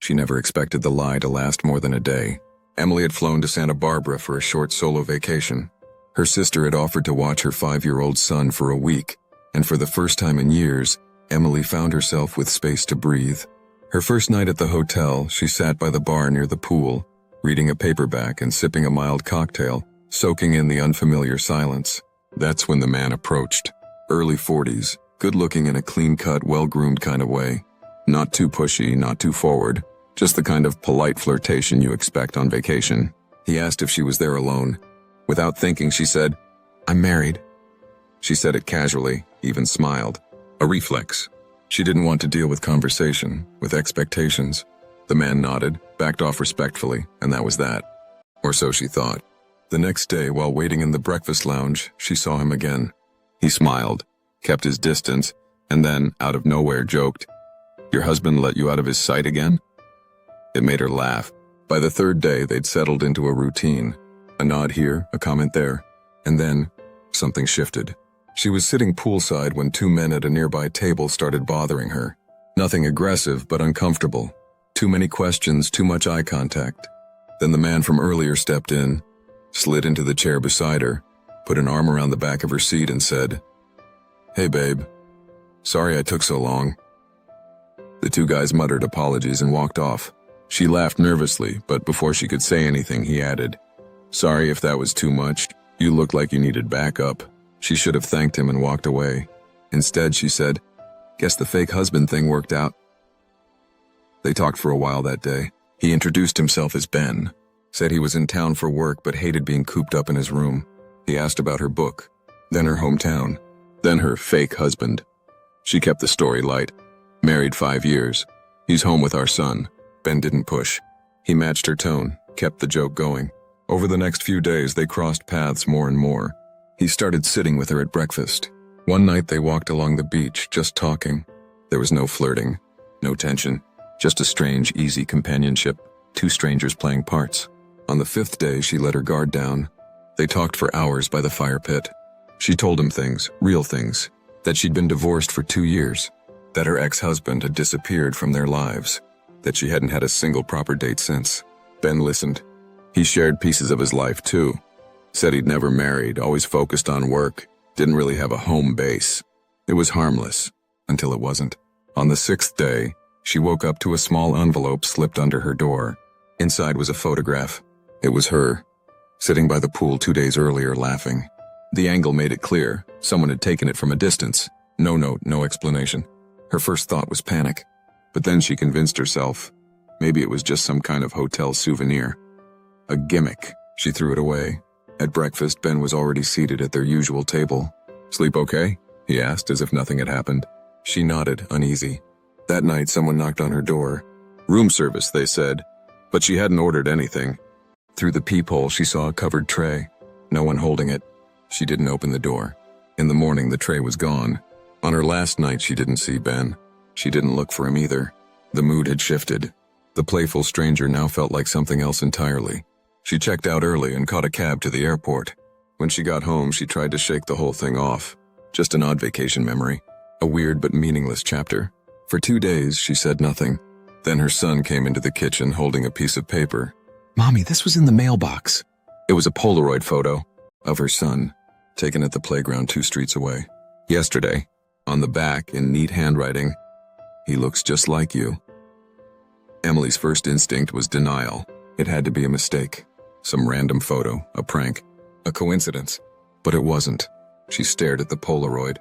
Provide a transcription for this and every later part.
She never expected the lie to last more than a day. Emily had flown to Santa Barbara for a short solo vacation. Her sister had offered to watch her 5-year-old son for a week, and for the first time in years, Emily found herself with space to breathe. Her first night at the hotel, she sat by the bar near the pool, reading a paperback and sipping a mild cocktail, soaking in the unfamiliar silence. That's when the man approached. Early 40s, good-looking in a clean-cut, well-groomed kind of way. Not too pushy, not too forward, just the kind of polite flirtation you expect on vacation. He asked if she was there alone. Without thinking, she said, "I'm married." She said it casually, even smiled. A reflex. She didn't want to deal with conversation, with expectations. The man nodded, backed off respectfully, and that was that. Or so she thought. The next day, while waiting in the breakfast lounge, she saw him again. He smiled, kept his distance, and then, out of nowhere, joked, "Your husband let you out of his sight again?" It made her laugh. By the third day, they'd settled into a routine. A nod here, a comment there, and then something shifted. She was sitting poolside when two men at a nearby table started bothering her. Nothing aggressive, but uncomfortable. Too many questions, too much eye contact. Then the man from earlier stepped in, slid into the chair beside her, put an arm around the back of her seat and said, "Hey babe, sorry I took so long." The two guys muttered apologies and walked off. She laughed nervously, but before she could say anything, he added, "Sorry if that was too much. You looked like you needed backup." She should have thanked him and walked away. Instead, she said, "Guess the fake husband thing worked out." They talked for a while that day. He introduced himself as Ben, said he was in town for work but hated being cooped up in his room. He asked about her book, then her hometown, then her fake husband. She kept the story light. "Married 5 years. He's home with our son." Ben didn't push. He matched her tone, kept the joke going. Over the next few days, they crossed paths more and more. He started sitting with her at breakfast. One night they walked along the beach, just talking. There was no flirting, no tension, just a strange, easy companionship, two strangers playing parts. On the 5th day, she let her guard down. They talked for hours by the fire pit. She told him things, real things, that she'd been divorced for 2 years, that her ex-husband had disappeared from their lives, that she hadn't had a single proper date since. Ben listened. He shared pieces of his life too. Said he'd never married, always focused on work, didn't really have a home base. It was harmless, until it wasn't. On the 6th day, she woke up to a small envelope slipped under her door. Inside was a photograph. It was her, sitting by the pool 2 days earlier laughing. The angle made it clear. Someone had taken it from a distance. No note, no explanation. Her first thought was panic. But then she convinced herself. Maybe it was just some kind of hotel souvenir. A gimmick. She threw it away. At breakfast, Ben was already seated at their usual table. "Sleep okay?" he asked, as if nothing had happened. She nodded, uneasy. That night, someone knocked on her door. Room service, they said, but she hadn't ordered anything. Through the peephole, she saw a covered tray. No one holding it. She didn't open the door. In the morning, the tray was gone. On her last night, she didn't see Ben. She didn't look for him either. The mood had shifted. The playful stranger now felt like something else entirely. She checked out early and caught a cab to the airport. When she got home, she tried to shake the whole thing off. Just an odd vacation memory. A weird but meaningless chapter. For 2 days, she said nothing. Then her son came into the kitchen holding a piece of paper. "Mommy, this was in the mailbox." It was a Polaroid photo of her son, taken at the playground 2 streets away. Yesterday, on the back, in neat handwriting, "He looks just like you." Emily's first instinct was denial. It had to be a mistake. Some random photo, a prank, a coincidence. But it wasn't. She stared at the Polaroid.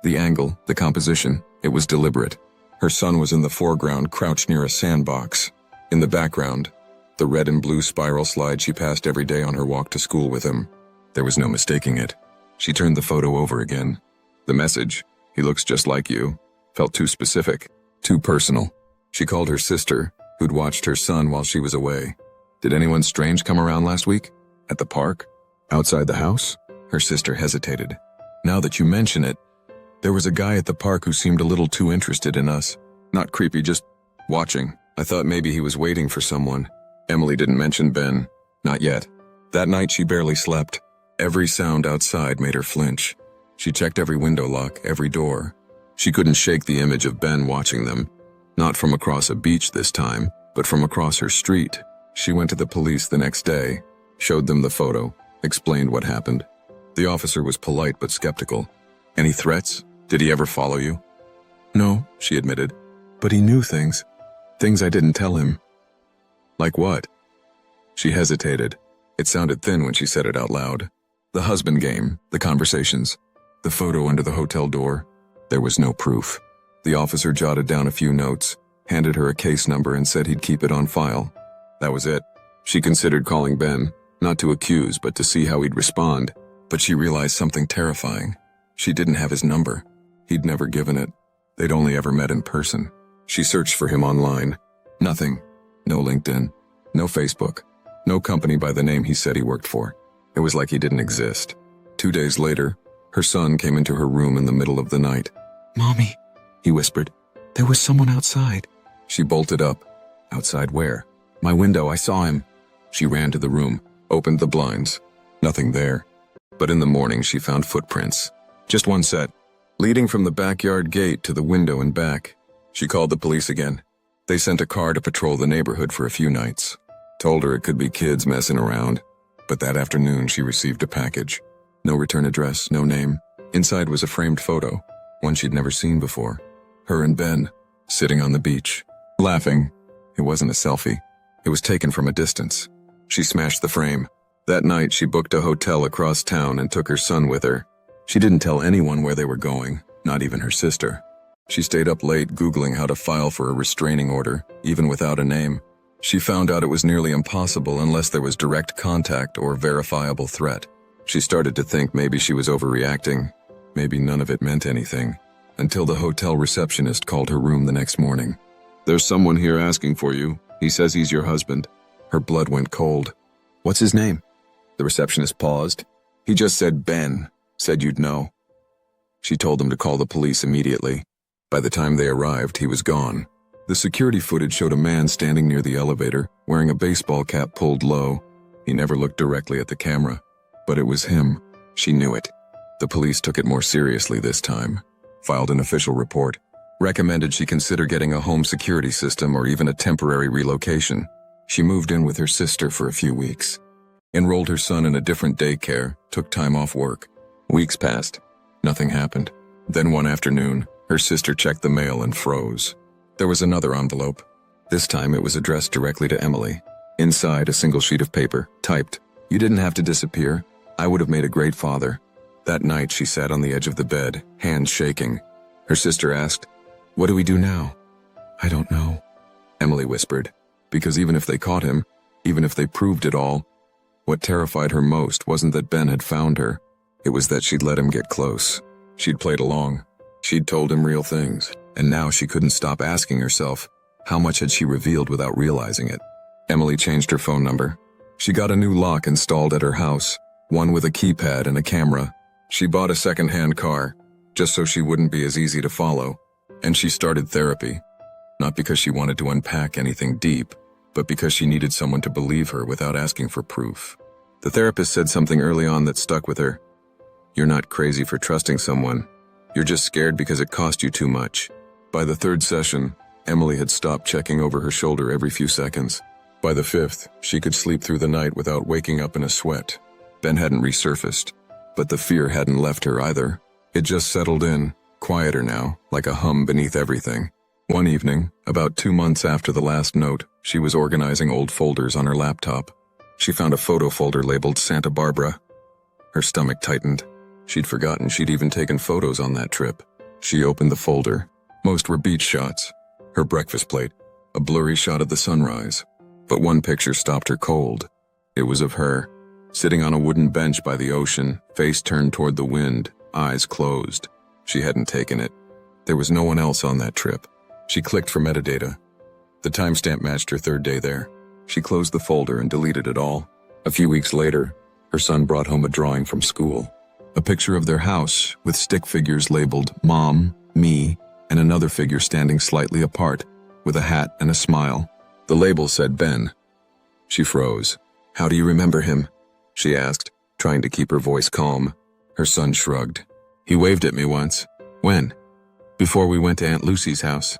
The angle, the composition, it was deliberate. Her son was in the foreground, crouched near a sandbox. In the background, the red and blue spiral slide she passed every day on her walk to school with him. There was no mistaking it. She turned the photo over again. The message, "He looks just like you," felt too specific, too personal. She called her sister, who'd watched her son while she was away. "Did anyone strange come around last week? At the park? Outside the house?" Her sister hesitated. "Now that you mention it, there was a guy at the park who seemed a little too interested in us. Not creepy, just watching. I thought maybe he was waiting for someone." Emily didn't mention Ben. Not yet. That night she barely slept. Every sound outside made her flinch. She checked every window lock, every door. She couldn't shake the image of Ben watching them. Not from across a beach this time, but from across her street. She went to the police the next day, showed them the photo, explained what happened. The officer was polite but skeptical. Any threats? Did he ever follow you? No, she admitted. But he knew things. Things I didn't tell him. Like what? She hesitated. It sounded thin when she said it out loud. The husband game, the conversations, the photo under the hotel door. There was no proof. The officer jotted down a few notes, handed her a case number and said he'd keep it on file. That was it. She considered calling Ben, not to accuse but to see how he'd respond. But she realized something terrifying. She didn't have his number. He'd never given it. They'd only ever met in person. She searched for him online. Nothing. No LinkedIn. No Facebook. No company by the name he said he worked for. It was like he didn't exist. 2 days later, her son came into her room in the middle of the night. "Mommy," he whispered. "There was someone outside." She bolted up. Outside where? "My window, I saw him." She ran to the room, opened the blinds. Nothing there. But in the morning she found footprints. Just one set, leading from the backyard gate to the window and back. She called the police again. They sent a car to patrol the neighborhood for a few nights. Told her it could be kids messing around. But that afternoon she received a package. No return address, no name. Inside was a framed photo, one she'd never seen before. Her and Ben, sitting on the beach, laughing. It wasn't a selfie. It was taken from a distance. She smashed the frame. That night she booked a hotel across town and took her son with her. She didn't tell anyone where they were going, not even her sister. She stayed up late Googling how to file for a restraining order, even without a name. She found out it was nearly impossible unless there was direct contact or verifiable threat. She started to think maybe she was overreacting. Maybe none of it meant anything. Until the hotel receptionist called her room the next morning. "There's someone here asking for you. He says he's your husband." Her blood went cold. "What's his name?" The receptionist paused. "He just said Ben. Said you'd know." She told them to call the police immediately. By the time they arrived, he was gone. The security footage showed a man standing near the elevator, wearing a baseball cap pulled low. He never looked directly at the camera. But it was him. She knew it. The police took it more seriously this time. Filed an official report. Recommended she consider getting a home security system or even a temporary relocation. She moved in with her sister for a few weeks. Enrolled her son in a different daycare, took time off work. Weeks passed. Nothing happened. Then one afternoon, her sister checked the mail and froze. There was another envelope. This time it was addressed directly to Emily. Inside, a single sheet of paper, typed, "You didn't have to disappear. I would have made a great father." That night she sat on the edge of the bed, hands shaking. Her sister asked, "What do we do now?" "I don't know," Emily whispered. Because even if they caught him, even if they proved it all, what terrified her most wasn't that Ben had found her. It was that she'd let him get close. She'd played along. She'd told him real things. And now she couldn't stop asking herself, how much had she revealed without realizing it? Emily changed her phone number. She got a new lock installed at her house, one with a keypad and a camera. She bought a second-hand car, just so she wouldn't be as easy to follow. And she started therapy. Not because she wanted to unpack anything deep, but because she needed someone to believe her without asking for proof. The therapist said something early on that stuck with her. "You're not crazy for trusting someone. You're just scared because it cost you too much." By the third session, Emily had stopped checking over her shoulder every few seconds. By the fifth, she could sleep through the night without waking up in a sweat. Ben hadn't resurfaced, but the fear hadn't left her either. It just settled in, quieter now, like a hum beneath everything. One evening, about 2 months after the last note, she was organizing old folders on her laptop. She found a photo folder labeled Santa Barbara. Her stomach tightened. She'd forgotten she'd even taken photos on that trip. She opened the folder. Most were beach shots. Her breakfast plate, a blurry shot of the sunrise. But one picture stopped her cold. It was of her, sitting on a wooden bench by the ocean, face turned toward the wind, eyes closed. She hadn't taken it. There was no one else on that trip. She clicked for metadata. The timestamp matched her third day there. She closed the folder and deleted it all. A few weeks later, her son brought home a drawing from school. A picture of their house with stick figures labeled Mom, Me, and another figure standing slightly apart, with a hat and a smile. The label said Ben. She froze. "How do you remember him?" she asked, trying to keep her voice calm. Her son shrugged. "He waved at me once." "When?" "Before we went to Aunt Lucy's house."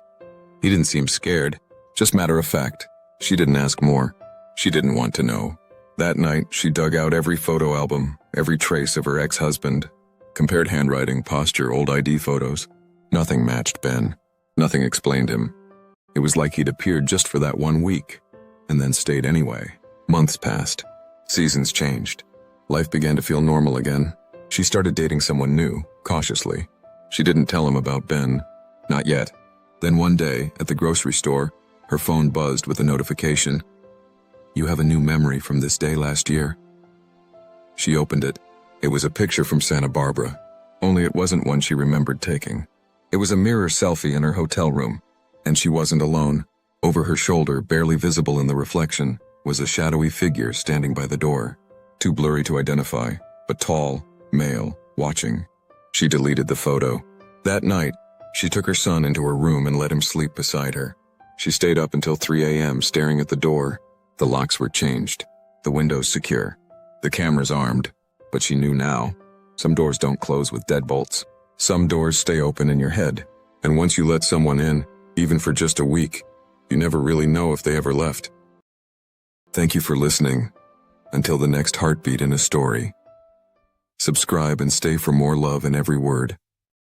He didn't seem scared, just matter of fact. She didn't ask more. She didn't want to know. That night, she dug out every photo album, every trace of her ex-husband, compared handwriting, posture, old ID photos. Nothing matched Ben. Nothing explained him. It was like he'd appeared just for that 1 week, and then stayed anyway. Months passed. Seasons changed. Life began to feel normal again. She started dating someone new, cautiously. She didn't tell him about Ben. Not yet. Then one day, at the grocery store, her phone buzzed with a notification. "You have a new memory from this day last year." She opened it. It was a picture from Santa Barbara, only it wasn't one she remembered taking. It was a mirror selfie in her hotel room, and she wasn't alone. Over her shoulder, barely visible in the reflection, was a shadowy figure standing by the door. Too blurry to identify, but tall, male, watching. She deleted the photo. That night, she took her son into her room and let him sleep beside her. She stayed up until 3 a.m. staring at the door. The locks were changed, the windows secure, the cameras armed. But she knew now, some doors don't close with deadbolts. Some doors stay open in your head, and once you let someone in, even for just a week, you never really know if they ever left. Thank you for listening. Until the next heartbeat in a story. Subscribe and stay for more love in every word.